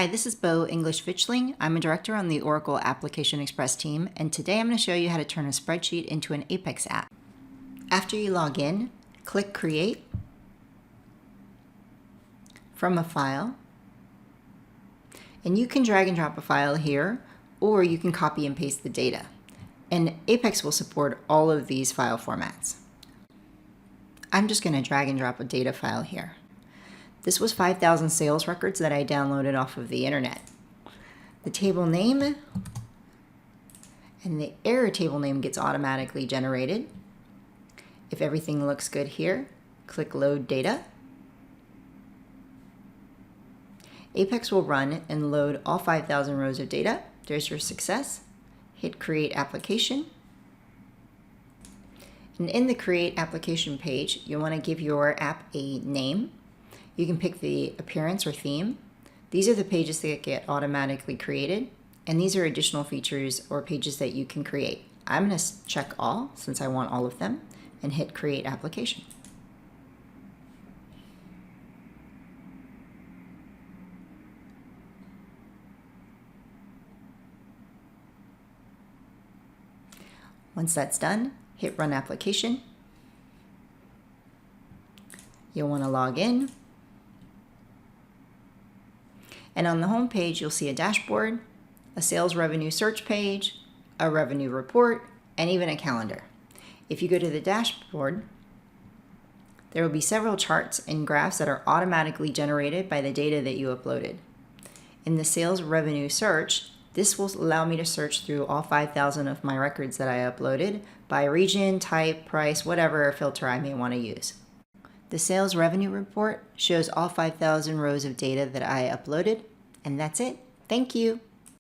Hi, this is Bo English-Vichling. I'm a director on the Oracle Application Express team, and today I'm going to show you how to turn a spreadsheet into an Apex app. After you log in, click Create from a file, and you can drag and drop a file here, or you can copy and paste the data. And Apex will support all of these file formats. I'm just going to drag and drop a data file here. This was 5,000 sales records that I downloaded off of the internet. The table name and the error table name gets automatically generated. If everything looks good here, click Load Data. Apex will run and load all 5,000 rows of data. There's your success. Hit Create Application. And in the Create Application page, you want to give your app a name. You can pick the appearance or theme. These are the pages that get automatically created, and these are additional features or pages that you can create. I'm going to check all since I want all of them and hit Create Application. Once that's done, hit Run Application. You'll want to log in. And on the home page, you'll see a dashboard, a sales revenue search page, a revenue report, and even a calendar. If you go to the dashboard, there will be several charts and graphs that are automatically generated by the data that you uploaded. In the sales revenue search, this will allow me to search through all 5,000 of my records that I uploaded by region, type, price, whatever filter I may want to use. The sales revenue report shows all 5,000 rows of data that I uploaded, and that's it. Thank you.